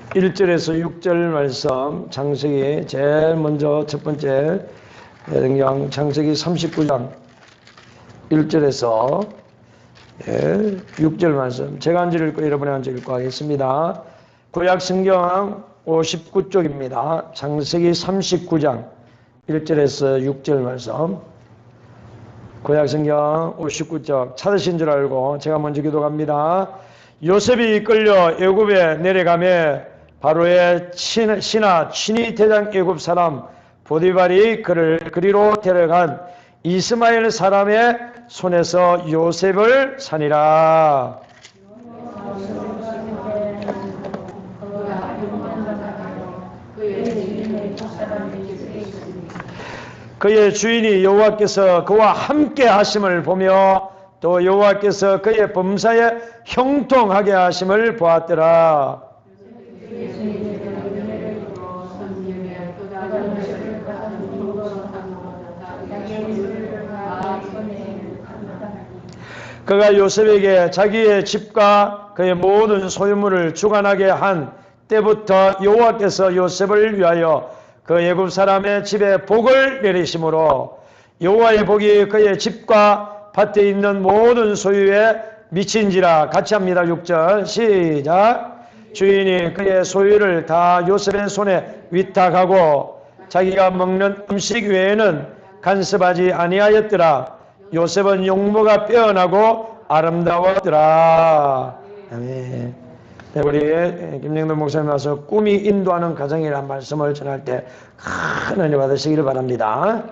1절에서 6절 말씀, 창세기 제일 먼저 첫 번째 성경 창세기 39장 1절에서 6절 말씀, 제가 한 절 읽고 여러분이 한 절 읽고 하겠습니다. 구약 성경 59쪽입니다. 창세기 39장 1절에서 6절 말씀, 구약 성경 59쪽 찾으신 줄 알고 제가 먼저 기도합니다. 요셉이 이끌려 애굽에 내려가며 바로의 신하 친위 대장 애굽 사람 보디발이 그를 그리로 데려간 이스마엘 사람의 손에서 요셉을 사니라. 그의 주인이 여호와께서 그와 함께 하심을 보며 또 여호와께서 그의 범사에 형통하게 하심을 보았더라. 그가 요셉에게 자기의 집과 그의 모든 소유물을 주관하게 한 때부터 여호와께서 요셉을 위하여 그 애굽 사람의 집에 복을 내리심으로 여호와의 복이 그의 집과 밭에 있는 모든 소유에 미친지라. 같이 합니다. 6절 시작. 주인이 그의 소유를 다 요셉의 손에 위탁하고 자기가 먹는 음식 외에는 간섭하지 아니하였더라. 요셉은 용모가 빼어나고 아름다웠더라. 아멘. 네, 우리 김영돈 목사님 와서 꿈이 인도하는 가정이라는 말씀을 전할 때 큰 은혜 받으시기를 바랍니다.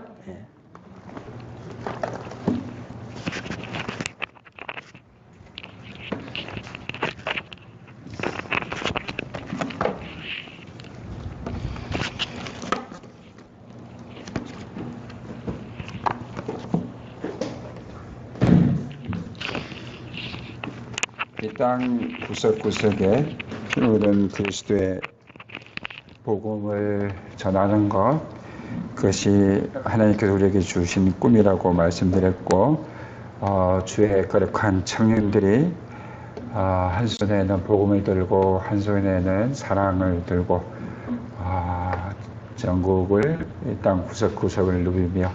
이 땅 구석구석에 흐르는 그리스도의 복음을 전하는 것, 그것이 하나님께서 우리에게 주신 꿈이라고 말씀드렸고, 주의 거룩한 청년들이 한 손에는 복음을 들고 한 손에는 사랑을 들고 전국을 이 땅 구석구석을 누비며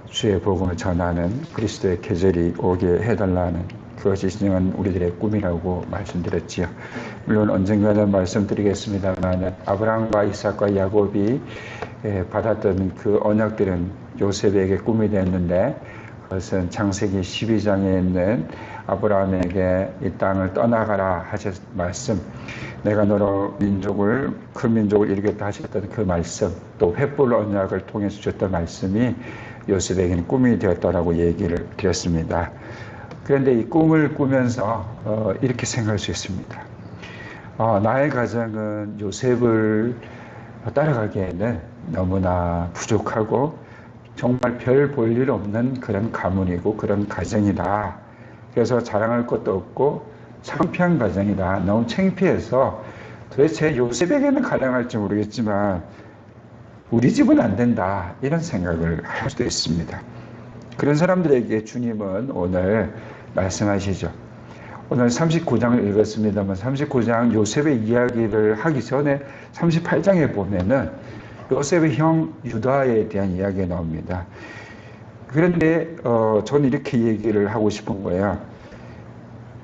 주의 복음을 전하는 그리스도의 계절이 오게 해달라는, 그것이 진정한 우리들의 꿈이라고 말씀드렸지요. 물론 언젠가는 말씀드리겠습니다만 아브라함과 이삭과 야곱이 받았던 그 언약들은 요셉에게 꿈이 됐는데, 그것은 창세기 12장에 있는 아브라함에게 이 땅을 떠나가라 하셨 말씀, 내가 너로 민족을 큰 민족을 이루겠다 하셨던 그 말씀, 또 횃불 언약을 통해서 주셨던 말씀이 요셉에게는 꿈이 되었다라고 얘기를 드렸습니다. 그런데 이 꿈을 꾸면서 이렇게 생각할 수 있습니다. 나의 가정은 요셉을 따라가기에는 너무나 부족하고 정말 별 볼 일 없는 그런 가문이고 그런 가정이다. 그래서 자랑할 것도 없고 창피한 가정이다. 너무 창피해서 도대체 요셉에게는 가능할지 모르겠지만 우리 집은 안 된다. 이런 생각을 할 수도 있습니다. 그런 사람들에게 주님은 오늘 말씀하시죠. 오늘 39장을 읽었습니다만 39장 요셉의 이야기를 하기 전에 38장에 보면은 요셉의 형 유다에 대한 이야기가 나옵니다. 그런데 저는 이렇게 얘기를 하고 싶은 거예요.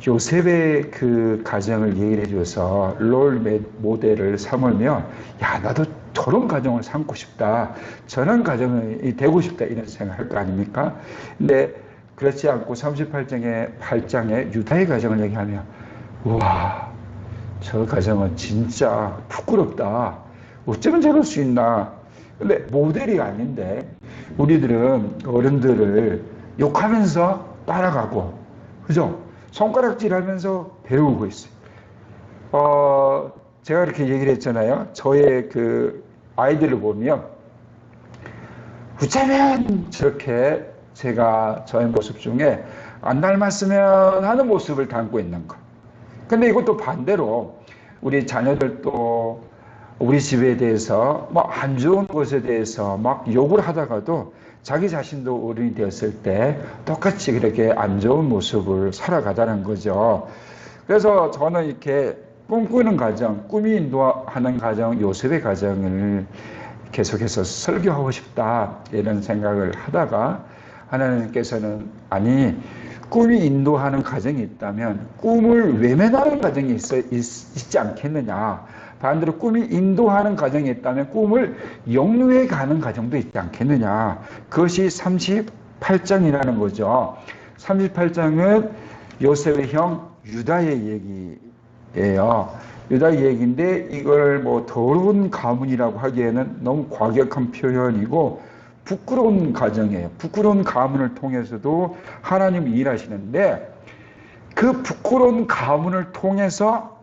요셉의 그 가정을 얘기를 해줘서 롤 모델을 삼으면, 야, 나도 저런 가정을 삼고 싶다, 저런 가정이 되고 싶다, 이런 생각할 거 아닙니까? 근데 그렇지 않고 38장에 유다의 가정을 얘기하면, 우와, 저 가정은 진짜 부끄럽다, 어쩌면 저럴 수 있나. 근데 모델이 아닌데 우리들은 어른들을 욕하면서 따라가고, 그죠? 손가락질하면서 배우고 있어요. 제가 이렇게 얘기를 했잖아요. 저의 그 아이들을 보면 어쩌면 저렇게 제가 저의 모습 중에 안 닮았으면 하는 모습을 담고 있는 거. 근데 이것도 반대로 우리 자녀들도 우리 집에 대해서 뭐 안 좋은 것에 대해서 막 욕을 하다가도 자기 자신도 어른이 되었을 때 똑같이 그렇게 안 좋은 모습을 살아가자는 거죠. 그래서 저는 이렇게 꿈꾸는 가정, 꿈이 인도하는 가정, 요셉의 가정을 계속해서 설교하고 싶다 이런 생각을 하다가 하나님께서는 아니 꿈이 인도하는 가정이 있다면 꿈을 외면하는 가정이 있지 않겠느냐, 반대로 꿈이 인도하는 가정이 있다면 꿈을 영위해 가는 가정도 있지 않겠느냐. 그것이 38장이라는 거죠. 38장은 요셉의 형 유다의 얘기예요. 유다의 얘기인데 이걸 뭐 더러운 가문이라고 하기에는 너무 과격한 표현이고 부끄러운 가정이에요. 부끄러운 가문을 통해서도 하나님이 일하시는데 그 부끄러운 가문을 통해서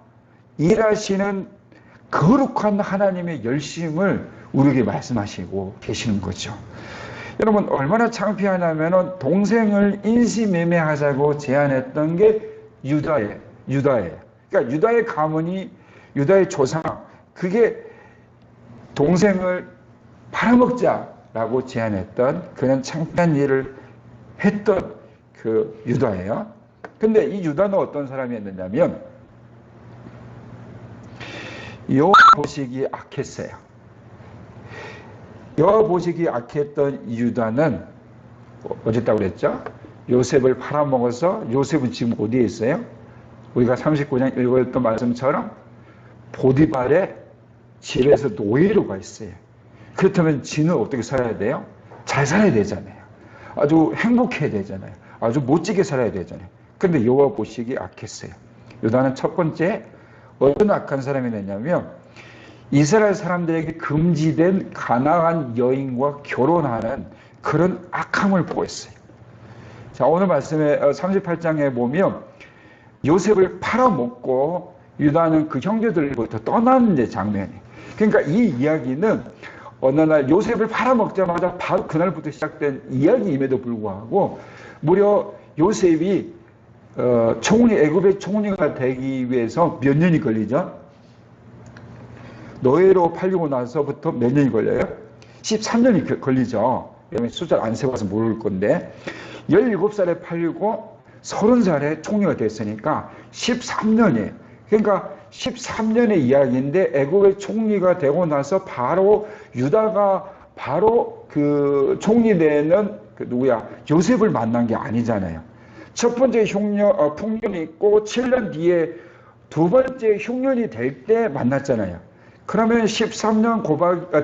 일하시는 거룩한 하나님의 열심을 우리에게 말씀하시고 계시는 거죠. 여러분 얼마나 창피하냐면 동생을 인신매매하자고 제안했던 게 유다예요. 그러니까 유다의 가문이 유다의 조상 그게 동생을 팔아먹자라고 제안했던 그런 창피한 일을 했던 그 유다예요. 근데 이 유다는 어떤 사람이었느냐면 여호와 보시기에 악했어요. 여호와 보시기에 악했던 유다는 어쨌다고 그랬죠? 요셉을 팔아먹어서 요셉은 지금 어디에 있어요? 우리가 39장 읽었던 말씀처럼 보디발의 집에서 노예로 가 있어요. 그렇다면 지는 어떻게 살아야 돼요? 잘 살아야 되잖아요. 아주 행복해야 되잖아요. 아주 멋지게 살아야 되잖아요. 그런데 여호와 보시기에 악했어요. 유다는 첫 번째 어떤 악한 사람이 됐냐면 이스라엘 사람들에게 금지된 가나안 여인과 결혼하는 그런 악함을 보였어요. 자, 오늘 말씀에 38장에 보면 요셉을 팔아먹고 유다는 그 형제들부터 떠나는 장면이에요. 그러니까 이 이야기는 어느 날 요셉을 팔아먹자마자 바로 그날부터 시작된 이야기임에도 불구하고 무려 요셉이 애굽의 총리가 되기 위해서 몇 년이 걸리죠? 노예로 팔리고 나서부터 몇 년이 걸려요? 13년이 걸리죠. 여러분 숫자를 안 세워서 모를 건데 17살에 팔리고 30살에 총리가 됐으니까 13년이에요. 그러니까 13년의 이야기인데 애굽의 총리가 되고 나서 바로 유다가 바로 그 총리 되는 그 누구야? 요셉을 만난 게 아니잖아요. 첫 번째 풍년이 있고 7년 뒤에 두 번째 흉년이 될 때 만났잖아요. 그러면 13년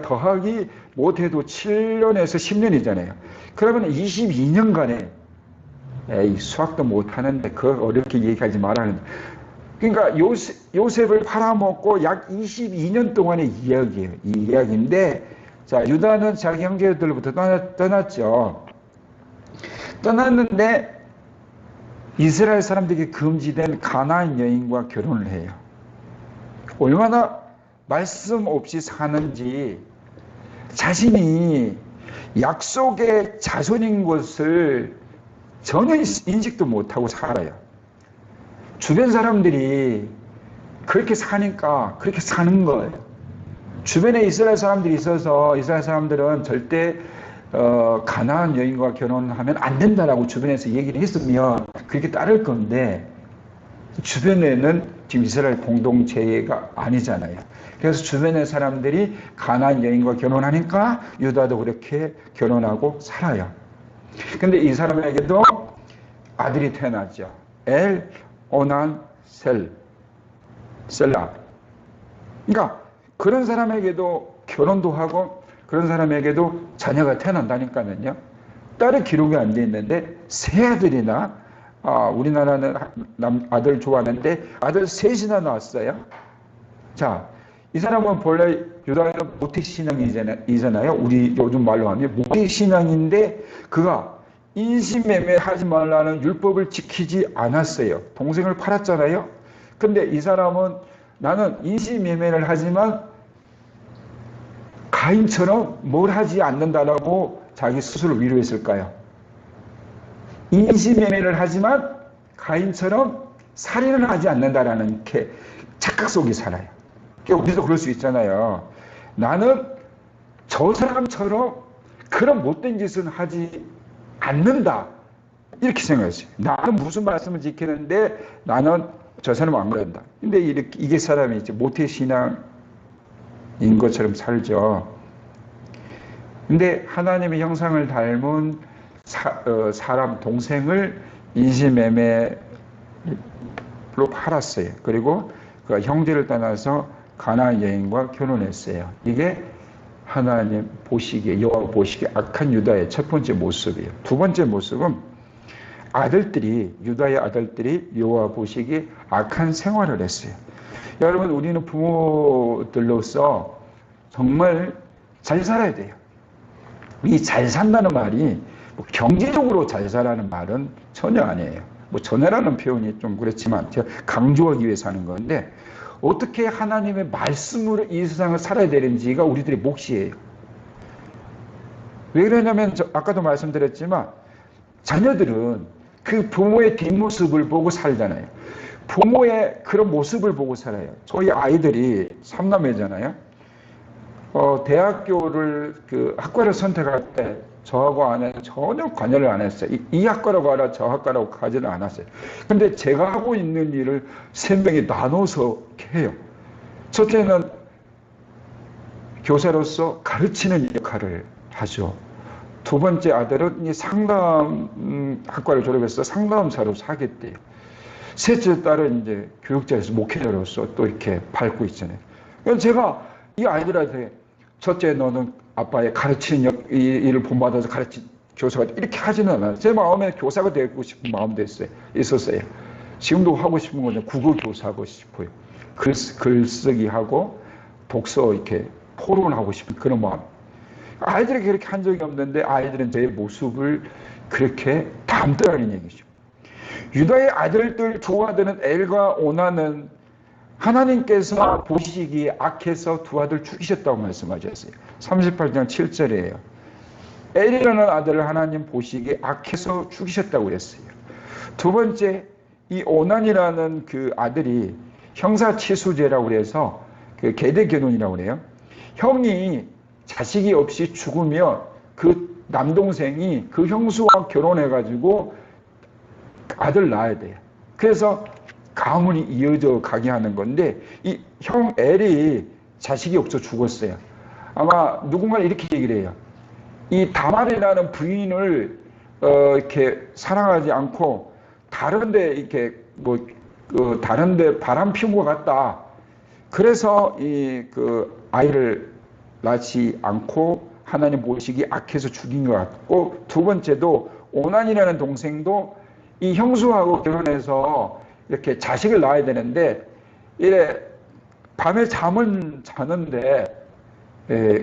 더하기 못해도 7년에서 10년이잖아요. 그러면 22년간에 수학도 못하는데 그걸 어렵게 얘기하지 말라는. 그러니까 요셉을 팔아먹고 약 22년 동안의 이야기예요. 이 이야기인데 자 유다는 자기 형제들부터 떠났죠. 떠났는데 이스라엘 사람들에게 금지된 가나안 여인과 결혼을 해요. 얼마나 말씀 없이 사는지 자신이 약속의 자손인 것을 전혀 인식도 못하고 살아요. 주변 사람들이 그렇게 사니까 그렇게 사는 거예요. 주변에 이스라엘 사람들이 있어서 이스라엘 사람들은 절대 가나안 여인과 결혼하면 안 된다라고 주변에서 얘기를 했으면 그렇게 따를 건데 주변에는 지금 이스라엘 공동체가 아니잖아요. 그래서 주변의 사람들이 가나안 여인과 결혼하니까 유다도 그렇게 결혼하고 살아요. 근데 이 사람에게도 아들이 태어나죠. 엘, 오난, 셀라. 그러니까 그런 사람에게도 결혼도 하고 그런 사람에게도 자녀가 태어난다니까요. 딸의 기록이 안 돼 있는데 세 아들이나 우리나라는 아들 좋아하는데 아들 셋이나 낳았어요. 자, 이 사람은 본래 유다는 모태신앙이잖아요. 우리 요즘 말로 하면 모태신앙인데 그가 인신매매 하지 말라는 율법을 지키지 않았어요. 동생을 팔았잖아요. 근데 이 사람은 나는 인신매매를 하지만 가인처럼 뭘 하지 않는다라고 자기 스스로 위로했을까요? 인신매매를 하지만 가인처럼 살인을 하지 않는다라는 착각 속에 살아요. 우리도 그럴 수 있잖아요. 나는 저 사람처럼 그런 못된 짓은 하지 않는다. 이렇게 생각했어요. 나는 무슨 말씀을 지키는데 나는 저 사람은 안 그런다. 근데 이게 사람이 이제 모태신앙인 것처럼 살죠. 근데 하나님의 형상을 닮은 사람 동생을 인신매매로 팔았어요. 그리고 그 형제를 떠나서 가나안 여인과 결혼했어요. 이게 하나님 보시기에, 여호와 보시기에 악한 유다의 첫 번째 모습이에요. 두 번째 모습은 유다의 아들들이 여호와 보시기에 악한 생활을 했어요. 여러분, 우리는 부모들로서 정말 잘 살아야 돼요. 이 잘 산다는 말이 뭐 경제적으로 잘 살라는 말은 전혀 아니에요. 뭐 전혀라는 표현이 좀 그렇지만 제가 강조하기 위해서 하는 건데, 어떻게 하나님의 말씀으로 이 세상을 살아야 되는지가 우리들의 몫이에요. 왜 그러냐면 아까도 말씀드렸지만 자녀들은 그 부모의 뒷모습을 보고 살잖아요. 부모의 그런 모습을 보고 살아요. 저희 아이들이 3남매잖아요. 대학교를 학과를 선택할 때 저하고 아내는 전혀 관여를 안 했어요. 이 학과라고 가라, 저 학과라고 가지는 않았어요. 근데 제가 하고 있는 일을 3명이 나눠서 해요. 첫째는 교사로서 가르치는 역할을 하죠. 두 번째 아들은 이 상담 학과를 졸업해서 상담사로 사겠대요. 셋째 딸은 이제 교육자에서 목회자로서 또 이렇게 밟고 있잖아요. 그래서 제가 이 아이들한테 첫째 너는 아빠의 가르치는 일을 본받아서 교사가 이렇게 하지는 않아요. 제 마음에 교사가 되고 싶은 마음도 있었어요. 지금도 하고 싶은 건 국어 교사하고 싶어요. 글쓰기 하고 독서 이렇게 토론하고 싶은 그런 마음. 아이들에게 그렇게 한 적이 없는데 아이들은 제 모습을 그렇게 닮더라는 얘기죠. 유다의 아들들 두 아들은 엘과 오나는 하나님께서 보시기에 악해서 두 아들 죽이셨다고 말씀하셨어요. 38장 7절이에요. 엘이라는 아들을 하나님 보시기에 악해서 죽이셨다고 그랬어요. 두 번째, 이 오난이라는 그 아들이 형사치수죄라고 그래서 그 계대결혼이라고 그래요. 형이 자식이 없이 죽으면 그 남동생이 그 형수와 결혼해가지고 아들 낳아야 돼요. 그래서 가문이 이어져 가게 하는 건데, 이 형 엘이 자식이 없어 죽었어요. 아마 누군가 이렇게 얘기를 해요. 이 다말이라는 부인을 이렇게 사랑하지 않고 다른데 이렇게 다른데 바람 피운 것 같다. 그래서 그 아이를 낳지 않고 하나님 보시기 악해서 죽인 것 같고, 두 번째도 오난이라는 동생도 이 형수하고 결혼해서 이렇게 자식을 낳아야 되는데 이래 밤에 잠을 자는데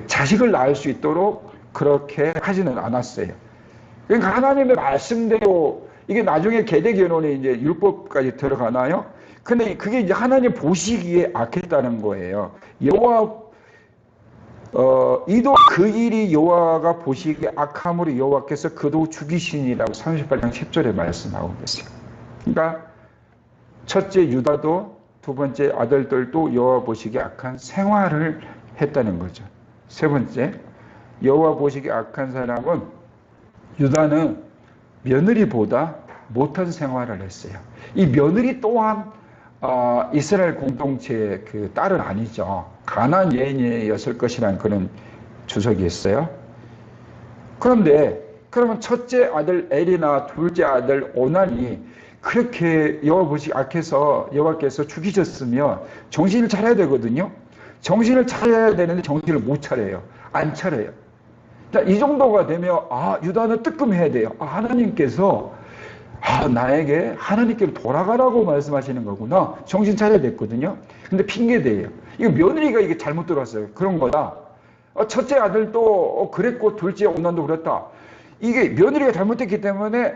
자식을 낳을 수 있도록 그렇게 하지는 않았어요. 그러니까 하나님의 말씀대로 이게 나중에 계대 결혼에 이제 율법까지 들어가나요? 근데 그게 이제 하나님 보시기에 악했다는 거예요. 이도 그 일이 여호와가 보시기에 악함으로 여호와께서 그도 죽이시니라고 38장 10절에 말씀하고 계세요. 그러니까 첫째 유다도 두 번째 아들들도 여호와 보시기에 악한 생활을 했다는 거죠. 세 번째, 여호와 보시기에 악한 사람은 유다는 며느리보다 못한 생활을 했어요. 이 며느리 또한 이스라엘 공동체의 그 딸은 아니죠. 가나안 여인이었을 것이라는 그런 주석이 있어요. 그런데 그러면 첫째 아들 엘이나 둘째 아들 오난이 그렇게 여호와 보시기 악해서 여호와께서 죽이셨으면 정신을 차려야 되거든요. 정신을 차려야 되는데 정신을 못 차려요. 안 차려요. 자, 이 정도가 되면 유다는 뜨끔해야 돼요. 하나님께서 나에게 하나님께로 돌아가라고 말씀하시는 거구나. 정신 차려야 됐거든요. 근데 핑계대요. 이거 며느리가 이게 잘못 들어왔어요. 그런 거다. 첫째 아들도 그랬고 둘째 오난도 그랬다. 이게 며느리가 잘못됐기 때문에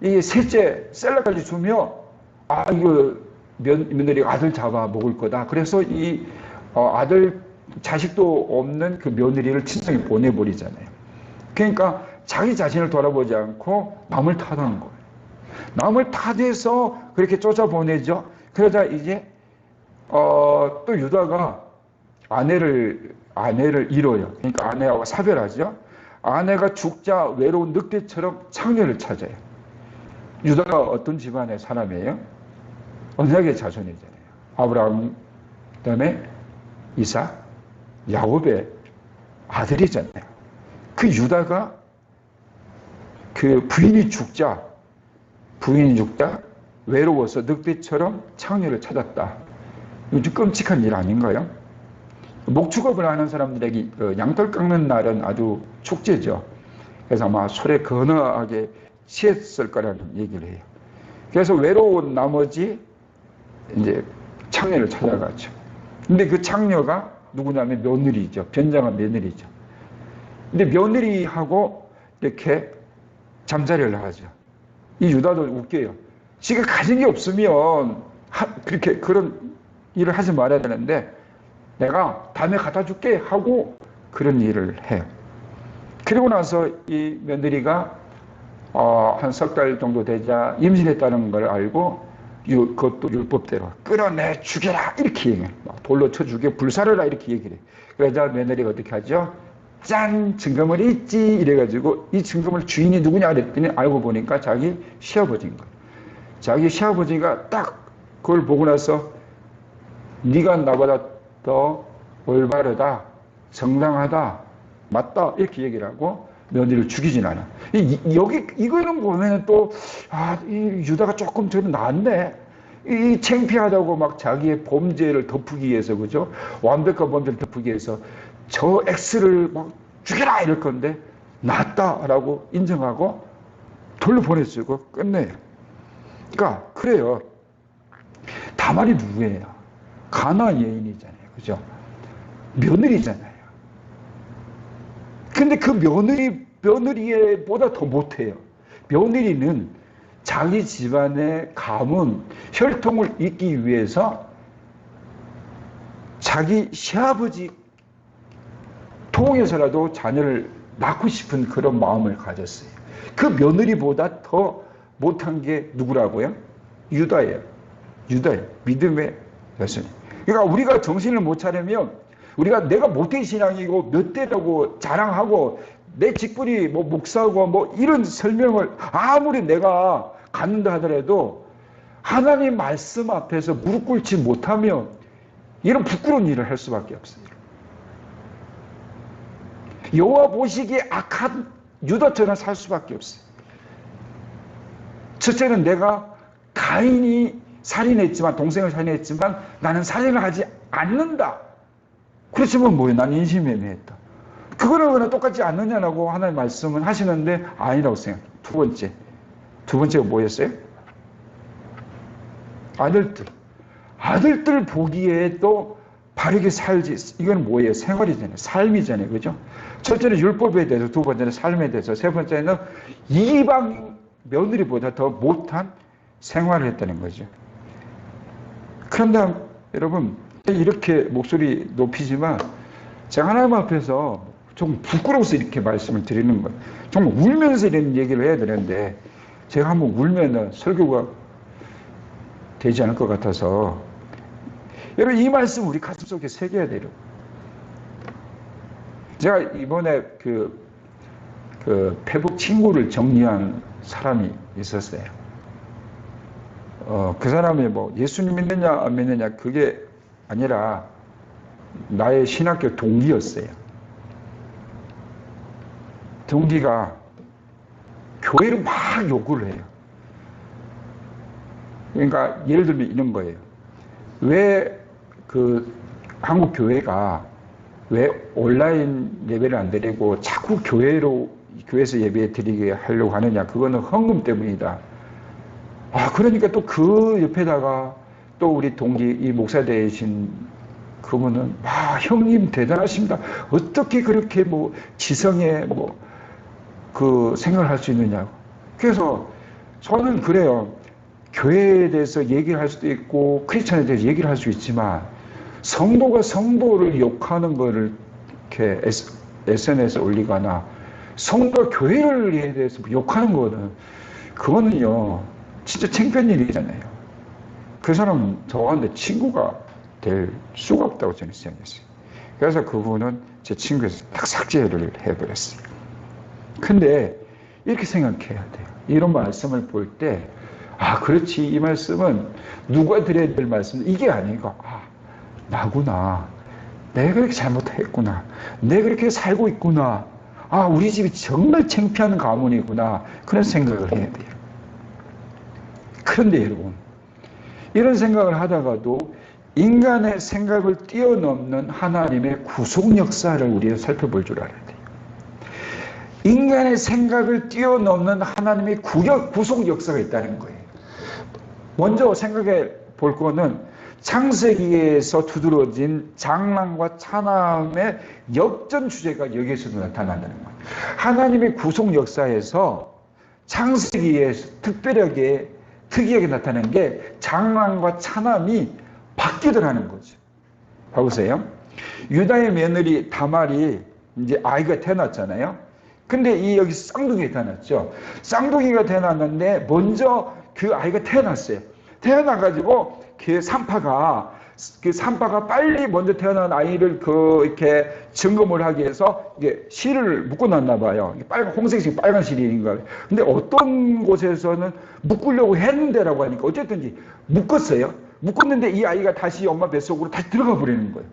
이 셋째 셀러까지 주면 이거 며느리가 아들 잡아 먹을 거다. 그래서 이 아들 자식도 없는 그 며느리를 친정에 보내버리잖아요. 그러니까 자기 자신을 돌아보지 않고 남을 탓하는 거예요. 남을 탓해서 그렇게 쫓아보내죠. 그러자 이제 또 유다가 아내를 잃어요. 그러니까 아내하고 사별하죠. 아내가 죽자 외로운 늑대처럼 창녀를 찾아요. 유다가 어떤 집안의 사람이에요? 언약의 자손이잖아요. 아브라함, 그다음에 이삭, 야곱의 아들이잖아요. 그 유다가 그 부인이 죽자 외로워서 늑대처럼 창녀를 찾았다. 이거 좀 끔찍한 일 아닌가요? 목축업을 하는 사람들에게 양털 깎는 날은 아주 축제죠. 그래서 아마 소에 건어하게 취했을 거라는 얘기를 해요. 그래서 외로운 나머지 이제 창녀를 찾아가죠. 근데 그 창녀가 누구냐면 며느리죠. 변장한 며느리죠. 근데 며느리하고 이렇게 잠자리를 하죠. 이 유다도 웃겨요. 지가 가진 게 없으면 그렇게 그런 일을 하지 말아야 되는데 내가 다음에 갖다 줄게 하고 그런 일을 해요. 그리고 나서 이 며느리가 한 석 달 정도 되자 임신했다는 걸 알고 그것도 율법대로 끌어내 죽여라 이렇게 얘기해요. 돌로 쳐 죽여 불사르라 이렇게 얘기를 해요. 그러자 며느리가 어떻게 하죠? 짠! 증거물이 있지 이래가지고 이 증거물 주인이 누구냐 그랬더니 알고 보니까 자기 시아버지인 거예요. 자기 시아버지가 딱 그걸 보고 나서 네가 나보다 더 올바르다, 정당하다, 맞다 이렇게 얘기를 하고 며느리를 죽이진 않아. 이거는 보면 또 이 유다가 조금 저는 나았네. 이 창피하다고 막 자기의 범죄를 덮기 위해서 그죠? 완벽한 범죄를 덮기 위해서 저 X를 막 죽여라 이럴 건데 낫다라고 인정하고 돌로 보내주고 끝내요. 그러니까 그래요. 다말이 누구예요? 가나안 여인이잖아요. 그죠? 며느리잖아요. 근데 그 며느리보다 더 못해요. 며느리는 자기 집안의 가문, 혈통을 잇기 위해서 자기 시아버지 통해서라도 자녀를 낳고 싶은 그런 마음을 가졌어요. 그 며느리보다 더 못한 게 누구라고요? 유다예요. 믿음의 여신. 그러니까 우리가 정신을 못 차리면 우리가 내가 모태 신앙이고 몇 대라고 자랑하고 내 직분이 뭐 목사고 뭐 이런 설명을 아무리 내가 갖는다 하더라도 하나님 말씀 앞에서 무릎 꿇지 못하면 이런 부끄러운 일을 할 수밖에 없어요. 여호와 보시기에 악한 유다처럼 살 수밖에 없어요. 첫째는 내가 가인이 살인했지만 동생을 살인했지만 나는 살인을 하지 않는다. 그렇지만 뭐예요? 난 인신매매했다. 그거는 그냥 똑같지 않느냐라고 하나님 말씀은 하시는데 아니라고 생각해요. 두 번째가 뭐였어요? 아들들 보기에 또 바르게 살지. 이건 뭐예요? 생활이잖아요. 삶이잖아요. 그죠? 첫째는 율법에 대해서, 두 번째는 삶에 대해서, 세 번째는 이방 며느리보다 더 못한 생활을 했다는 거죠. 그런데 여러분 이렇게 목소리 높이지만 제가 하나님 앞에서 좀 부끄러워서 이렇게 말씀을 드리는 거예요. 정말 울면서 이런 얘기를 해야 되는데 제가 한번 울면 설교가 되지 않을 것 같아서 여러분 이 말씀 우리 가슴속에 새겨야 돼요. 제가 이번에 그 페북 친구를 정리한 사람이 있었어요. 그 사람이 뭐 예수님 믿느냐 안 믿느냐 그게 아니라 나의 신학교 동기였어요. 동기가 교회를 막 요구를 해요. 그러니까 예를 들면 이런 거예요. 왜 그 한국 교회가 왜 온라인 예배를 안 드리고 자꾸 교회에서 예배 드리게 하려고 하느냐. 그거는 헌금 때문이다. 그러니까 또 그 옆에다가 또 우리 동기, 이 목사 되신 그분은, 형님 대단하십니다. 어떻게 그렇게 뭐 지성에 그 생각을 할 수 있느냐고. 그래서 저는 그래요. 교회에 대해서 얘기를 할 수도 있고, 크리스찬에 대해서 얘기를 할 수 있지만, 성도가 성도를 욕하는 거를 이렇게 SNS에 올리거나, 성도가 교회에 대해서 욕하는 거는, 그거는요, 진짜 창피한 일이잖아요. 그 사람은 저한테 친구가 될 수가 없다고 저는 생각했어요. 그래서 그분은 제 친구에서 딱 삭제를 해버렸어요. 근데 이렇게 생각해야 돼요. 이런 말씀을 볼 때, 그렇지. 이 말씀은 누가 드려야 될 말씀? 이게 아니고, 나구나. 내가 그렇게 잘못했구나. 내가 그렇게 살고 있구나. 우리 집이 정말 창피한 가문이구나. 그런 생각을 해야 돼요. 그런데 여러분, 이런 생각을 하다가도 인간의 생각을 뛰어넘는 하나님의 구속 역사를 우리가 살펴볼 줄 알아야 돼요. 인간의 생각을 뛰어넘는 하나님의 구속 역사가 있다는 거예요. 먼저 생각해 볼 거는 창세기에서 두드러진 장난과 차남의 역전 주제가 여기에서도 나타난다는 거예요. 하나님의 구속 역사에서 창세기에서 특이하게 나타난 게 장난과 차남이 바뀌더라는 거죠. 봐보세요. 유다의 며느리 다말이 이제 아이가 태어났잖아요. 근데 여기 쌍둥이가 태어났죠. 쌍둥이가 태어났는데 먼저 그 아이가 태어났어요. 태어나가지고 그 산파가 빨리 먼저 태어난 아이를 이렇게 점검을 하기 위해서 이게 실을 묶어놨나 봐요. 홍색색 빨간 실인가. 근데 어떤 곳에서는 묶으려고 했는데라고 하니까 어쨌든지 묶었어요. 묶었는데 이 아이가 다시 엄마 뱃속으로 다시 들어가 버리는 거예요.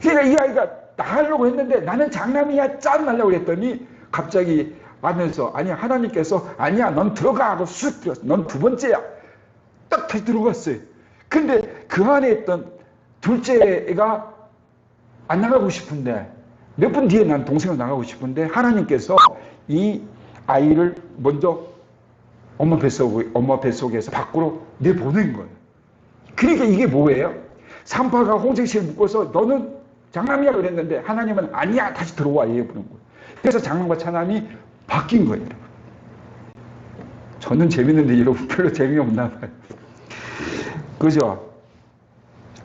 그러니까 이 아이가 나가려고 했는데 나는 장남이야 짠 하려고 했더니 갑자기 하면서 하나님께서 아니야 넌 들어가 하고 쑥 들어갔어. 넌 두 번째야. 딱 다시 들어갔어요. 근데 그 안에 있던 둘째가 안 나가고 싶은데 몇 분 뒤에 난 동생을 나가고 싶은데 하나님께서 이 아이를 먼저 엄마 뱃속에서 밖으로 내보낸 거예요. 그러니까 이게 뭐예요? 산파가 홍색실 묶어서 너는 장남이야 그랬는데 하나님은 아니야 다시 들어와 얘기해 보는 거예요. 그래서 장남과 차남이 바뀐 거예요. 저는 재밌는데 여러분 별로 재미없나 봐요. 그죠?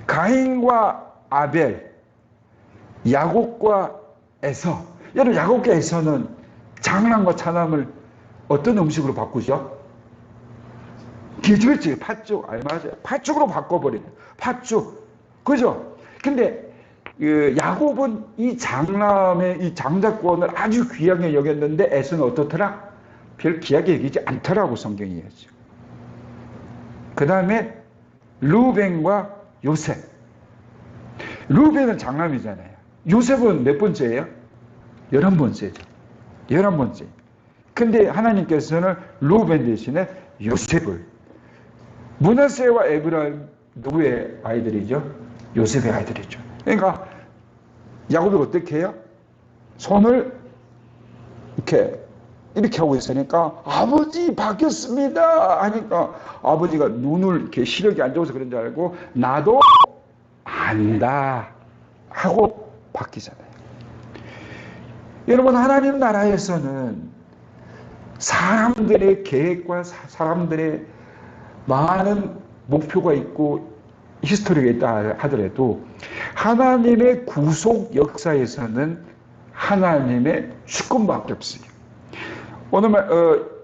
가인과 아벨, 야곱과 에서. 여러분 야곱과 에서는 장남과 차남을 어떤 음식으로 바꾸죠? 기절지 팥죽. 맞아요. 팥죽으로 바꿔버려요. 팥죽. 그죠? 근데 야곱은 이 장남의 이 장자권을 아주 귀하게 여겼는데 에서는 어떻더라? 별 귀하게 여기지 않더라고 성경이 얘기하죠. 그 다음에 루벤과 요셉. 루벤은 장남이잖아요. 요셉은 몇 번째예요? 11번째죠. 11번째. 근데 하나님께서는 루벤 대신에 요셉을. 므낫세와 에브라임 누구의 아이들이죠? 요셉의 아이들이죠. 그러니까 야곱이 어떻게 해요? 손을 이렇게 하고 있으니까 아버지 바뀌었습니다 하니까 아버지가 눈을 이렇게 시력이 안 좋아서 그런 줄 알고 나도 안다 하고 바뀌잖아요. 여러분 하나님 나라에서는 사람들의 계획과 사람들의 많은 목표가 있고 히스토리가 있다 하더라도 하나님의 구속 역사에서는 하나님의 주권밖에 없어요. 오늘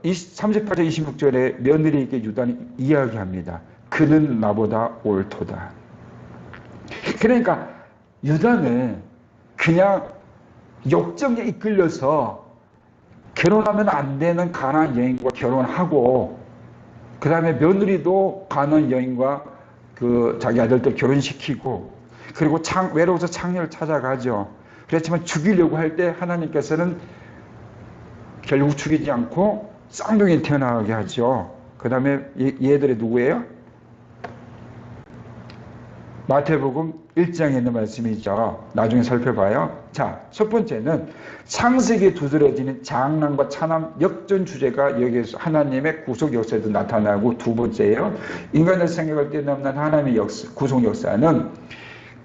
38절 26절에 며느리에게 유다는 이야기합니다. 그는 나보다 옳도다. 그러니까 유다는 그냥 욕정에 이끌려서 결혼하면 안 되는 가나안 여인과 결혼하고 그 다음에 며느리도 가나안 여인과 자기 아들들 결혼시키고 그리고 외로워서 창녀를 찾아가죠. 그렇지만 죽이려고 할 때 하나님께서는 결국 죽이지 않고 쌍둥이 태어나게 하죠. 그 다음에 얘들이 누구예요? 마태복음 1장에 있는 말씀이죠. 나중에 살펴봐요. 자, 첫 번째는 창세기에 두드러지는 장남과 차남 역전 주제가 여기에서 하나님의 구속 역사에도 나타나고, 두 번째예요. 인간의 생각을 뛰어넘는 하나님의 구속 역사는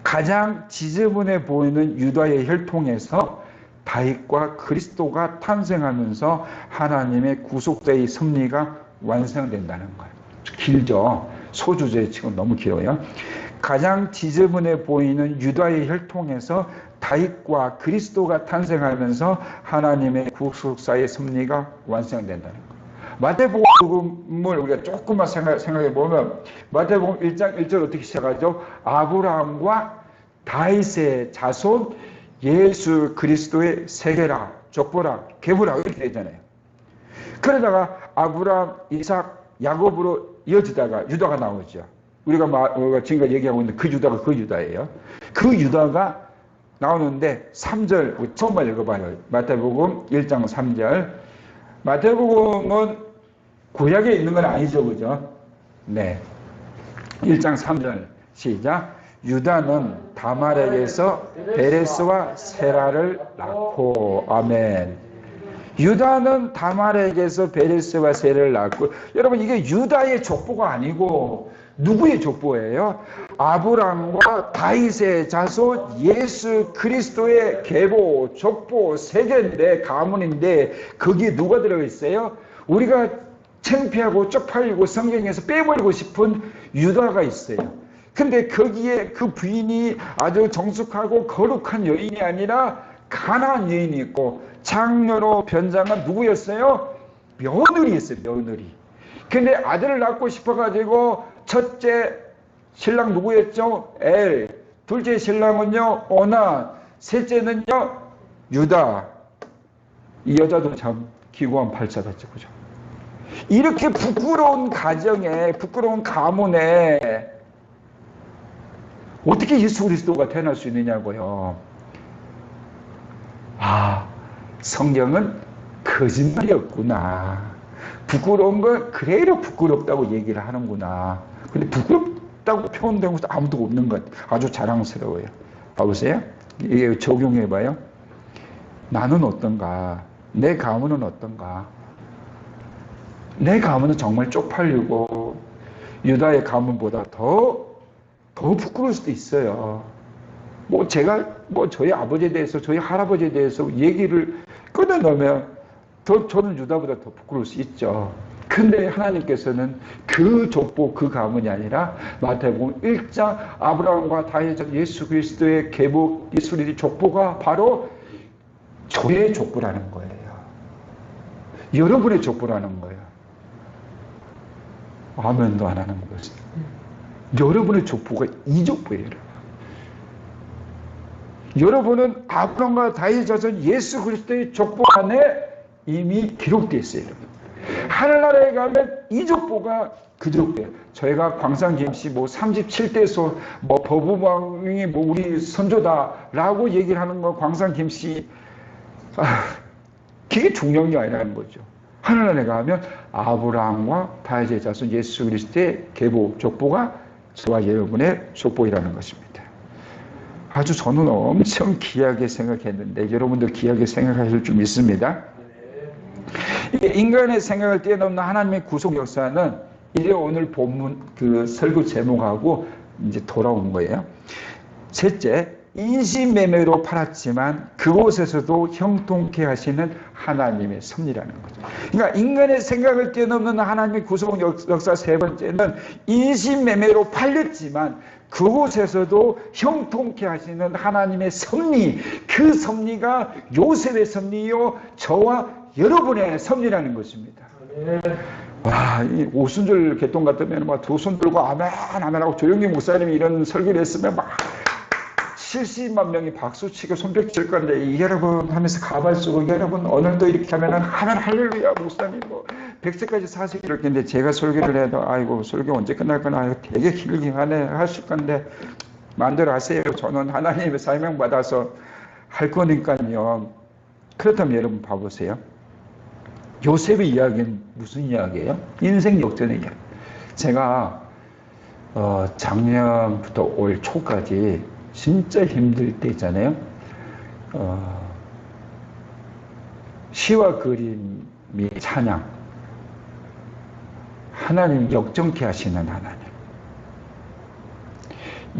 가장 지저분해 보이는 유다의 혈통에서 다윗과 그리스도가 탄생하면서 하나님의 구속자의 섭리가 완성된다는 거예요. 길죠. 소주제 지금 너무 길어요. 가장 지저분해 보이는 유다의 혈통에서 다윗과 그리스도가 탄생하면서 하나님의 구속사의 섭리가 완성된다는 거예요. 마태복음을 우리가 조금만 생각해 보면 마태복음 1장 1절 어떻게 시작하죠? 아브라함과 다윗의 자손 예수 그리스도의 세계라, 족보라, 계보라 이렇게 되잖아요. 그러다가 아브라함, 이삭, 야곱으로 이어지다가 유다가 나오죠. 우리가 지금까지 얘기하고 있는 그 유다가 그 유다예요. 그 유다가 나오는데 3절 처음만 읽어봐요. 마태복음 1장 3절. 마태복음은 구약에 있는 건 아니죠, 그죠? 네. 1장 3절 시작. 유다는 다말에게서 베레스와 세라를 낳고 아멘. 유다는 다말에게서 베레스와 세라를 낳고, 여러분 이게 유다의 족보가 아니고 누구의 족보예요? 아브람과 다윗의 자손 예수 그리스도의 계보, 족보, 세계인데, 가문인데 거기에 누가 들어있어요? 우리가 창피하고 쪽팔리고 성경에서 빼버리고 싶은 유다가 있어요. 근데 거기에 그 부인이 아주 정숙하고 거룩한 여인이 아니라 가난한 여인이 있고, 장녀로 변장한 누구였어요? 며느리였어요, 며느리. 근데 아들을 낳고 싶어가지고 첫째 신랑 누구였죠? 엘. 둘째 신랑은요, 오나. 셋째는요, 유다. 이 여자도 참 기구한 팔자였죠, 그죠? 이렇게 부끄러운 가정에, 부끄러운 가문에 어떻게 예수 그리스도가 태어날 수 있느냐고요. 아, 성경은 거짓말이었구나. 부끄러운 건 그래도 부끄럽다고 얘기를 하는구나. 근데 부끄럽다고 표현된 것도 아무도 없는 것. 아주 자랑스러워요. 봐보세요. 이게 적용해봐요. 나는 어떤가? 내 가문은 어떤가? 내 가문은 정말 쪽팔리고 유다의 가문보다 더 부끄러울 수도 있어요. 제가 저희 아버지에 대해서, 저희 할아버지에 대해서 얘기를 끊어놓으면 저는 유다보다 더 부끄러울 수 있죠. 근데 하나님께서는 그 족보, 그 가문이 아니라 마태복음 1장 아브라함과 다윗 예수 그리스도의 계보, 예수 그리스도의 족보가 바로 저의 족보라는 거예요. 여러분의 족보라는 거예요. 아멘도 안 하는 거지. 여러분의 족보가 이 족보예요. 여러분은 아브라함과 다윗 자손 예수 그리스도의 족보 안에 이미 기록되어 있어요. 하늘나라에 가면 이 족보가 그 족보예요. 저희가 광산김씨 37대소 법우왕이 우리 선조다라고 얘기를 하는 거, 광산김씨, 그게 중요한 게 아니라는 거죠. 하늘나라에 가면 아브라함과 다윗의 자손 예수 그리스도의 계보 족보가 저와 여러분의 족보이라는 것입니다. 아주 저는 엄청 귀하게 생각했는데 여러분도 귀하게 생각하실 줄 믿습니다. 인간의 생각을 뛰어넘는 하나님의 구속 역사는 이제 오늘 본문 그 설교 제목하고 이제 돌아온 거예요. 셋째, 인신매매로 팔았지만 그곳에서도 형통케 하시는 하나님의 섭리라는 거죠. 그러니까 인간의 생각을 뛰어넘는 하나님의 구속 역사 세 번째는 인신매매로 팔렸지만 그곳에서도 형통케 하시는 하나님의 섭리, 그 섭리가 요셉의 섭리요 저와 여러분의 섭리라는 것입니다. 와, 이 오순절 개똥 같으면 막 두 손 들고 아멘 아멘 하고 조영기 목사님이 이런 설교를 했으면 막 70만 명이 박수치고 손뼉 칠 건데, 여러분 하면서 가발 쓰고, 여러분 오늘도 이렇게 하면은 하면 할렐루야 목사님 100세까지 사시기를. 근데 제가 설교를 해도 아이고 설교 언제 끝날 거나 되게 길게 하네 하실 건데 마음대로 하세요. 저는 하나님의 사명 받아서 할 거니까요. 그렇다면 여러분 봐보세요. 요셉의 이야기는 무슨 이야기예요? 인생 역전의 이야기. 제가 작년부터 올 초까지 진짜 힘들 때 있잖아요. 시와 그림이 찬양. 하나님 역정케 하시는 하나님.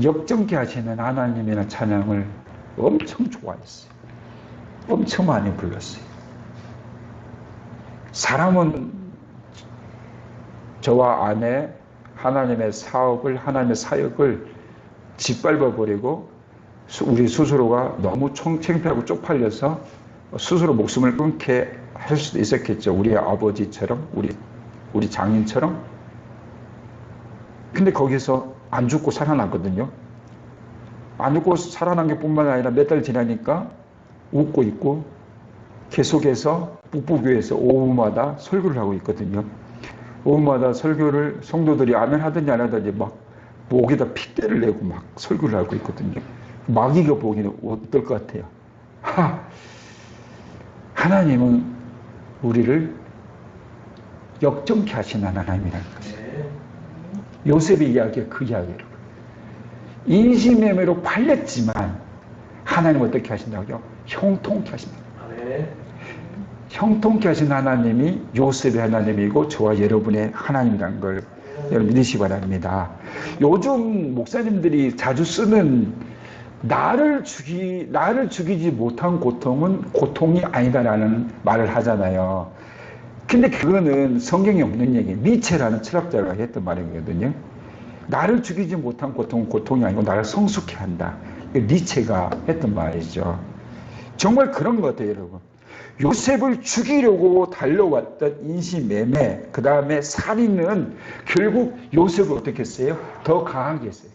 역정케 하시는 하나님이라는 찬양을 엄청 좋아했어요. 엄청 많이 불렀어요. 사람은 저와 아내 하나님의 사업을, 하나님의 사역을 짓밟아버리고 우리 스스로가 너무 창피하고 쪽팔려서 스스로 목숨을 끊게 할 수도 있었겠죠. 우리 아버지처럼, 우리 장인처럼. 근데 거기서 안 죽고 살아났거든요. 안 죽고 살아난 게 뿐만 아니라 몇 달 지나니까 웃고 있고 계속해서 북부교회에서 오후마다 설교를 하고 있거든요. 오후마다 설교를 성도들이 아멘 하든지 안 하든지 막 목에다 핏대를 내고 막 설교를 하고 있거든요. 마귀가 보기에는 어떨 것 같아요? 하나님은 우리를 역정케 하신 하나님이라는 것이에요. 요셉의 이야기가 그 이야기예요. 인신매매로 팔렸지만 하나님은 어떻게 하신다고요? 형통케 하신다. 형통케 하신 하나님이 요셉의 하나님이고 저와 여러분의 하나님이라는 걸 여러분 믿으시기 바랍니다. 요즘 목사님들이 자주 쓰는 나를 죽이지 못한 고통은 고통이 아니다라는 말을 하잖아요. 근데 그거는 성경에 없는 얘기예요. 니체라는 철학자가 했던 말이거든요. 나를 죽이지 못한 고통은 고통이 아니고 나를 성숙해 한다. 니체가 했던 말이죠. 정말 그런 것 같아요, 여러분. 요셉을 죽이려고 달려왔던 인신매매, 그 다음에 살인은 결국 요셉을 어떻게 했어요? 더 강하게 했어요.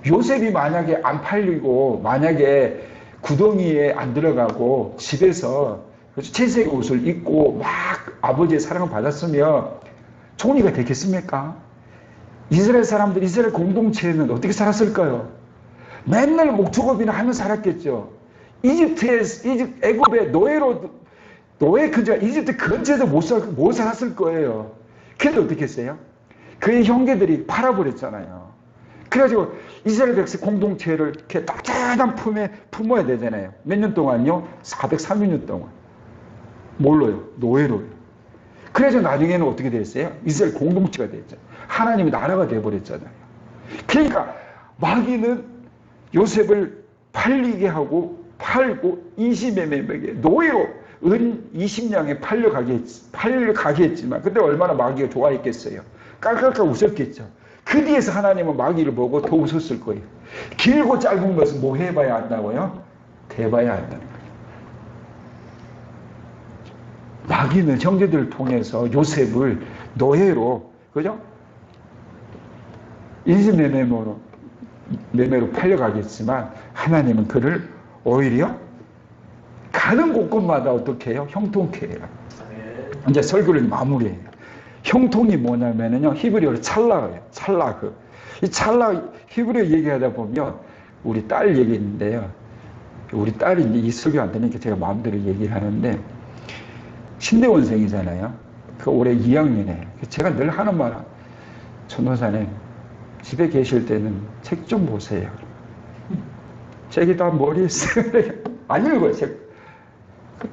요셉이 만약에 안 팔리고, 만약에 구덩이에 안 들어가고, 집에서 채색 옷을 입고 막 아버지의 사랑을 받았으면 총리가 되겠습니까? 이스라엘 사람들, 이스라엘 공동체는 어떻게 살았을까요? 맨날 목축업이나 하며 살았겠죠. 애굽의 노예 근처, 이집트 근처에도 못 살았을 거예요. 그래도 어떻게 했어요? 그의 형제들이 팔아버렸잖아요. 그래가지고 이스라엘 백성 공동체를 이렇게 따뜻한 품에 품어야 되잖아요. 몇 년 동안요? 430년 동안. 뭘로요? 노예로요. 그래서 나중에는 어떻게 됐어요? 이스라엘 공동체가 됐죠. 하나님의 나라가 되어버렸잖아요. 그러니까 마귀는 요셉을 팔리게 하고 팔고 인신매매에게 노예로 은 20냥에 팔려가게 했지만 그때 얼마나 마귀가 좋아했겠어요. 깔깔깔 웃었겠죠. 그 뒤에서 하나님은 마귀를 보고 더 웃었을 거예요. 길고 짧은 것은 뭐 해봐야 한다고요? 대봐야 한다는 거예요. 마귀는 형제들을 통해서 요셉을 노예로, 그죠? 인신매매로 팔려가겠지만 하나님은 그를 오히려 가는 곳곳마다 어떻게 해요? 형통케 해요. 이제 설교를 마무리해요. 형통이 뭐냐면요, 히브리어로 찰라예요. 찰라그. 이 찰라 히브리어 얘기하다 보면 우리 딸 얘기인데요. 우리 딸이 이제 이 설교 안 되니까 제가 마음대로 얘기를 하는데 신대원생이잖아요. 그 올해 2학년에 제가 늘 하는 말, 전도사님 집에 계실 때는 책 좀 보세요. 책이 다 머리에 쓰여요. 안 읽어요, 책.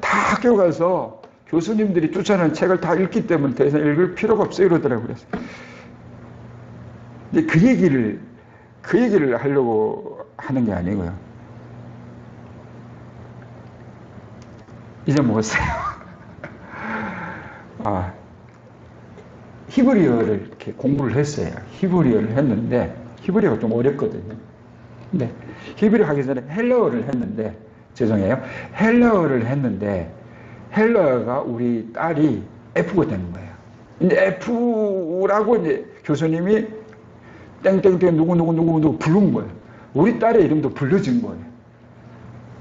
다 학교 가서 교수님들이 추천하는 책을 다 읽기 때문에 더 이상 읽을 필요가 없어요, 이러더라고요. 그래서. 근데 그 얘기를 하려고 하는 게 아니고요. 잊어먹었어요. 히브리어를 이렇게 공부를 했어요. 히브리어를 했는데, 히브리어가 좀 어렵거든요. 근데 히브리어 하기 전에 헬라어를 했는데, 죄송해요. 헬라어를 했는데, 헬라어가 우리 딸이 F가 되는 거예요. 근데 F라고 이제 교수님이 땡땡땡 누구 부른 거예요. 우리 딸의 이름도 불려진 거예요.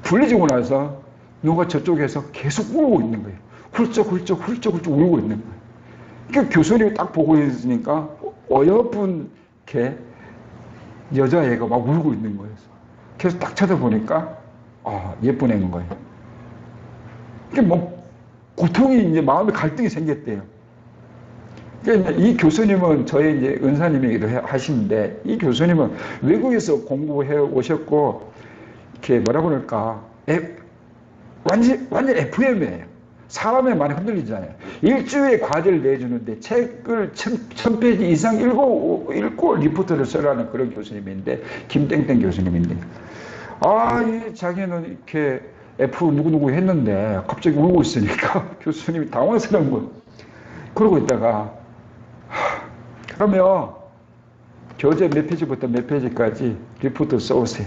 불려지고 나서 누가 저쪽에서 계속 울고 있는 거예요. 훌쩍 울고 있는 거예요. 그러니까 교수님이 딱 보고 있으니까 어여쁜 게 여자애가 막 울고 있는 거예요. 그래서 딱 쳐다보니까 예쁜 애인 거예요. 그러니까 뭐 고통이 이제 마음에 갈등이 생겼대요. 그러니까 이 교수님은 저의 이제 은사님이기도 하시는데 이 교수님은 외국에서 공부해 오셨고 이렇게 뭐라 그럴까 완전 FM이에요. 사람의 많이 흔들리잖아요. 일주일에 과제를 내주는데 책을 1000페이지 이상 읽고 리포트를 써라는 그런 교수님인데 김땡땡 교수님인데 자기는 이렇게 F 누구 했는데 갑자기 울고 있으니까 교수님이 당황스러운 거예요. 그러고 있다가 그러면 교재 몇 페이지부터 몇 페이지까지 리포트 써오세요.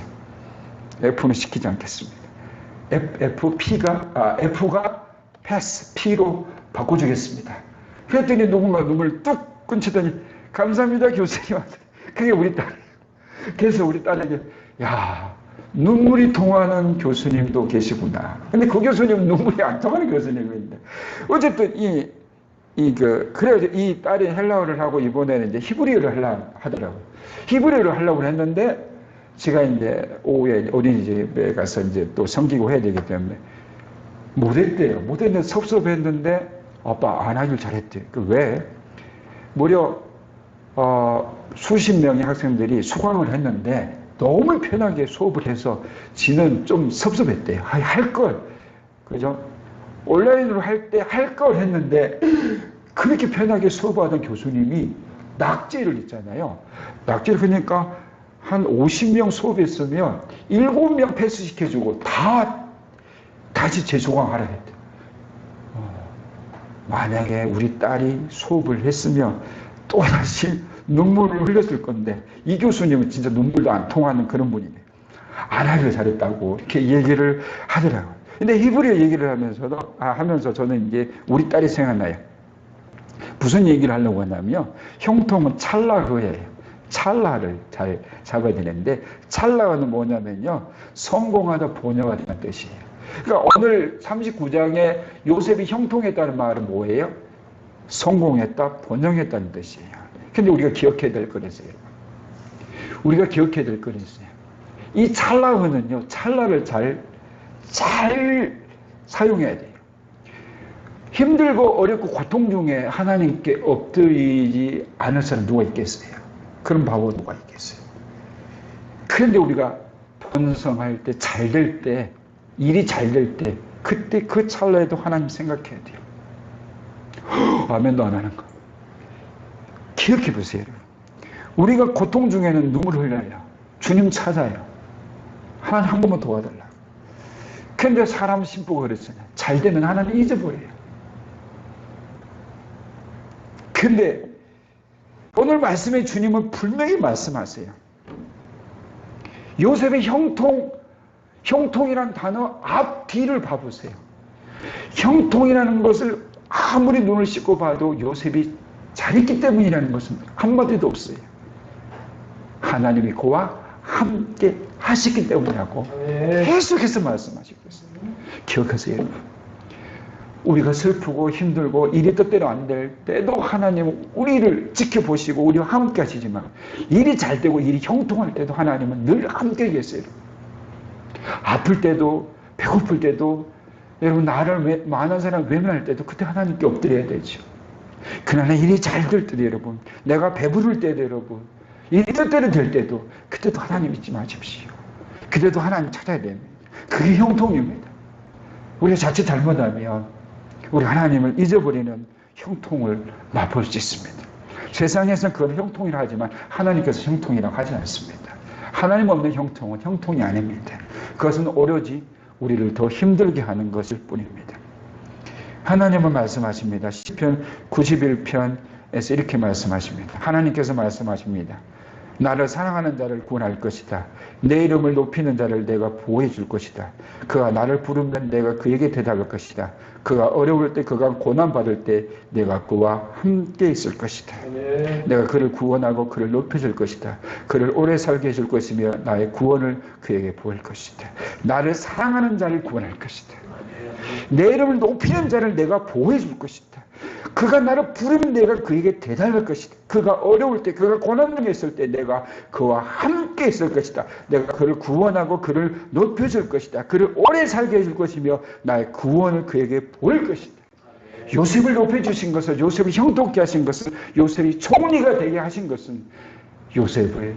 F는 시키지 않겠습니다. F가 패스, P로 바꿔주겠습니다. 그랬더니 누군가 눈물 뚝 끊치더니 감사합니다 교수님한테. 그게 우리 딸이에요. 그래서 우리 딸에게 눈물이 통하는 교수님도 계시구나. 근데 그 교수님은 눈물이 안 통하는 교수님인데 어쨌든 이 그래서 이 딸이 헬라어를 하고 이번에는 이제 히브리어를 하더라고요. 히브리어를 하려고 했는데, 제가 이제 오후에 어린이집에 가서 이제 또 섬기고 해야 되기 때문에 못했대요. 못했는데 섭섭했는데, 아빠 안 하길 잘했대요. 왜? 무려, 수십 명의 학생들이 수강을 했는데, 너무 편하게 수업을 해서 지는 좀 섭섭했대요. 할 걸. 그죠? 온라인으로 할 때 할 걸 했는데, 그렇게 편하게 수업하던 교수님이 낙제를 있잖아요. 낙제를 그러니까 한 50명 수업했으면 7명 패스시켜주고 다시 재수강하라 했대. 만약에 우리 딸이 수업을 했으면 또다시 눈물을 흘렸을 건데, 이 교수님은 진짜 눈물도 안 통하는 그런 분이에요. 안 하길 잘했다고 이렇게 얘기를 하더라고요. 근데 히브리어 얘기를 하면서 저는 이제 우리 딸이 생각나요. 무슨 얘기를 하려고 하냐면, 형통은 찰나흐예요. 찰나를 잘 잡아야 되는데, 찰나는 뭐냐면요, 성공하다 번영하다는 뜻이에요. 그러니까 오늘 39장에 요셉이 형통했다는 말은 뭐예요? 성공했다, 번영했다는 뜻이에요. 근데 우리가 기억해야 될 거라서요. 우리가 기억해야 될 거라서요. 이 찰나흐는요, 찰나를 잘 사용해야 돼요. 힘들고 어렵고 고통 중에 하나님께 엎드리지 않을 사람 누가 있겠어요? 그런 바보 누가 있겠어요? 그런데 우리가 번성할 때, 잘 될 때, 일이 잘 될 때, 그때 그 찰나에도 하나님 생각해야 돼요. 아멘도 안 하는 거. 기억해 보세요. 우리가 고통 중에는 눈물을 흘려요. 주님 찾아요. 하나님 한 번만 도와달라. 근데 사람 심보가 그랬잖아요. 잘 되면 하나님 잊어버려요. 근데 오늘 말씀에 주님은 분명히 말씀하세요. 요셉의 형통이란 단어 앞뒤를 봐보세요. 형통이라는 것을 아무리 눈을 씻고 봐도 요셉이 잘했기 때문이라는 것은 한마디도 없어요. 하나님이 그와 함께 하시기 때문이라고 계속해서 말씀하시고 있어요. 기억하세요, 여러분. 우리가 슬프고 힘들고 일이 뜻대로 안 될 때도 하나님은 우리를 지켜보시고 우리와 함께 하시지만, 일이 잘 되고 일이 형통할 때도 하나님은 늘 함께 계세요. 아플 때도, 배고플 때도, 여러분 나를 많은 사람 외면할 때도 그때 하나님께 엎드려야 되죠. 그러나 일이 잘 될 때도, 여러분, 내가 배부를 때도, 여러분, 일이 뜻대로 될 때도, 그때도 하나님 잊지 마십시오. 그때도 하나님 찾아야 됩니다. 그게 형통입니다. 우리가 자칫 잘못하면 우리 하나님을 잊어버리는 형통을 맛볼 수 있습니다. 세상에서는 그건 형통이라 하지만 하나님께서 형통이라고 하지 않습니다. 하나님 없는 형통은 형통이 아닙니다. 그것은 오로지 우리를 더 힘들게 하는 것일 뿐입니다. 하나님은 말씀하십니다. 시편 91편에서 이렇게 말씀하십니다. 하나님께서 말씀하십니다. 나를 사랑하는 자를 구원할 것이다. 내 이름을 높이는 자를 내가 보호해 줄 것이다. 그가 나를 부르면 내가 그에게 대답할 것이다. 그가 어려울 때, 그가 고난받을 때 내가 그와 함께 있을 것이다. 내가 그를 구원하고 그를 높여줄 것이다. 그를 오래 살게 해줄 것이며 나의 구원을 그에게 보일 것이다. 나를 사랑하는 자를 구원할 것이다. 내 이름을 높이는 자를 내가 보호해 줄 것이다. 그가 나를 부르면 내가 그에게 대답할 것이다. 그가 어려울 때, 그가 고난 중에 있을 때 내가 그와 함께 있을 것이다. 내가 그를 구원하고 그를 높여줄 것이다. 그를 오래 살게 해줄 것이며 나의 구원을 그에게 보일 것이다. 요셉을 높여주신 것은, 요셉을 형통케 하신 것은, 요셉이 총리가 되게 하신 것은 요셉을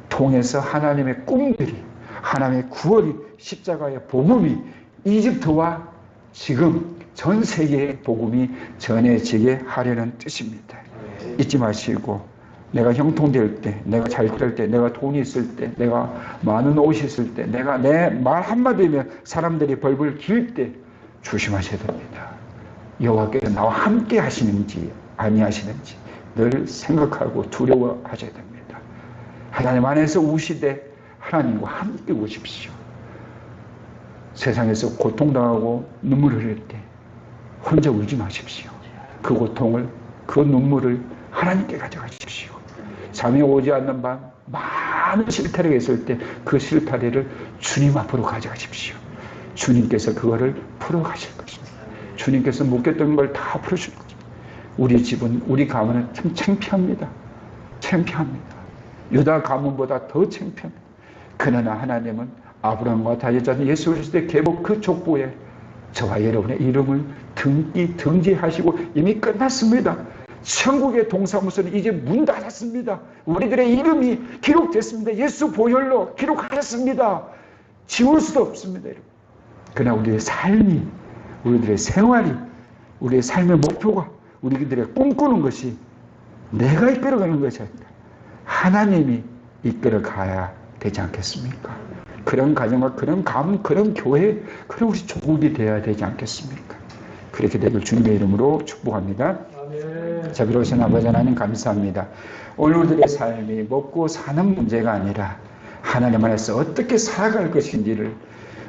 통해서 하나님의 꿈들이, 하나님의 구원이, 십자가의 복음이 이집트와 지금 전 세계의 복음이 전해지게 하려는 뜻입니다. 잊지 마시고, 내가 형통될 때, 내가 잘 될 때, 내가 돈이 있을 때, 내가 많은 옷이 있을 때, 내가 내 말 한마디면 사람들이 벌벌 길 때 조심하셔야 됩니다. 여호와께서 나와 함께 하시는지 아니하시는지 늘 생각하고 두려워하셔야 됩니다. 하나님 안에서 우시되 하나님과 함께 우십시오. 세상에서 고통당하고 눈물 흘릴 때 혼자 울지 마십시오. 그 고통을, 그 눈물을 하나님께 가져가십시오. 잠이 오지 않는 밤 많은 실타래가 있을 때 그 실타래를 주님 앞으로 가져가십시오. 주님께서 그거를 풀어가실 것입니다. 주님께서 묶였던 걸 다 풀어줄 것입니다. 우리 집은, 우리 가문은 참 창피합니다. 창피합니다. 유다 가문보다 더 창피합니다. 그러나 하나님은 아브라함과 다윗자 예수 그리스도의 계복 그 족보에 저와 여러분의 이름을 등기하시고 이미 끝났습니다. 천국의 동사무소는 이제 문 닫았습니다. 우리들의 이름이 기록됐습니다. 예수 보혈로 기록하셨습니다. 지울 수도 없습니다. 여러분. 그러나 우리의 삶이, 우리들의 생활이, 우리의 삶의 목표가, 우리들의 꿈꾸는 것이 내가 이끌어가는 것이 아니라 하나님이 이끌어가야 되지 않겠습니까? 그런 가정과 그런 가문, 그런 교회, 그런 우리 조국이 되어야 되지 않겠습니까? 그렇게 되길 주님의 이름으로 축복합니다. 자비로우신 아버지 하나님 감사합니다. 오늘 우리들의 삶이 먹고 사는 문제가 아니라 하나님 안에서 어떻게 살아갈 것인지를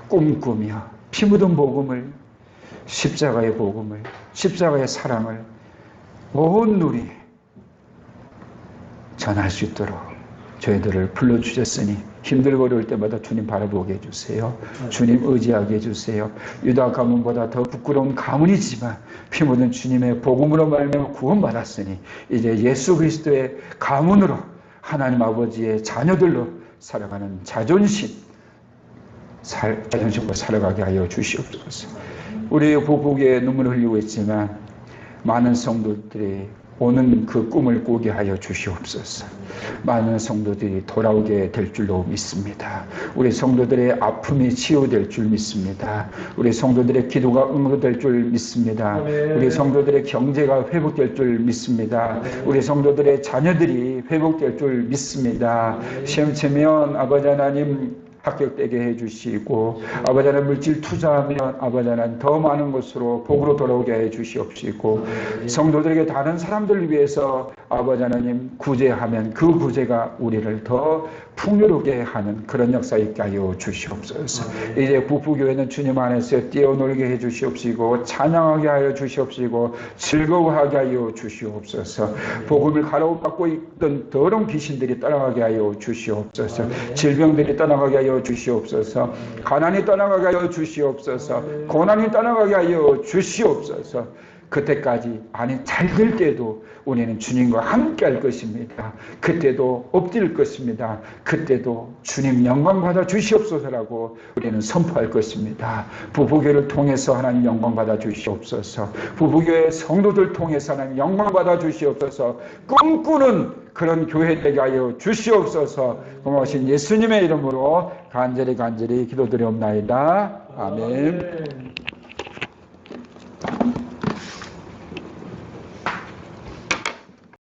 꿈꾸며 피 묻은 복음을, 십자가의 복음을, 십자가의 사랑을 온 누리에 전할 수 있도록 저희들을 불러주셨으니 힘들고 어려울 때마다 주님 바라보게 해주세요. 주님 의지하게 해주세요. 유다 가문보다 더 부끄러운 가문이지만 피 묻은 주님의 복음으로 말미암아 구원받았으니 이제 예수 그리스도의 가문으로 하나님 아버지의 자녀들로 살아가는 자존심으로 살아가게 하여 주시옵소서. 우리 부부에 눈물을 흘리고 있지만 많은 성도들이 오는 그 꿈을 꾸게 하여 주시옵소서. 많은 성도들이 돌아오게 될 줄로 믿습니다. 우리 성도들의 아픔이 치유될 줄 믿습니다. 우리 성도들의 기도가 응답될 줄 믿습니다. 우리 성도들의 경제가 회복될 줄 믿습니다. 우리 성도들의 자녀들이 회복될 줄 믿습니다. 시험 치면 아버지 하나님 합격되게 해주시고 아버지 하나님 물질 투자하면 아버지 하나님 더 많은 것으로 복으로 돌아오게 해주시옵시고 성도들에게 다른 사람들을 위해서 아버지 하나님 구제하면 그 구제가 우리를 더 풍요롭게 하는 그런 역사 있게 하여 주시옵소서. 이제 부부교회는 주님 안에서 뛰어놀게 해주시옵시고 찬양하게 하여 주시옵시고 즐거워하게 하여 주시옵소서. 복음을 가로막고 있던 더러운 귀신들이 떠나가게 하여 주시옵소서. 질병들이 떠나가게 하여 주시옵소서. 가난이 떠나가게 하여 주시옵소서. 고난이 떠나가게 하여 주시옵소서. 그때까지 아니 잘 될 때도 우리는 주님과 함께 할 것입니다. 그때도 엎드릴 것입니다. 그때도 주님 영광 받아 주시옵소서라고 우리는 선포할 것입니다. 부부교회를 통해서 하나님 영광 받아 주시옵소서. 부부교회 성도들 통해서 하나님 영광 받아 주시옵소서. 꿈꾸는 그런 교회 되게 하여 주시옵소서. 고마우신 예수님의 이름으로 간절히 기도드리옵나이다. 아멘.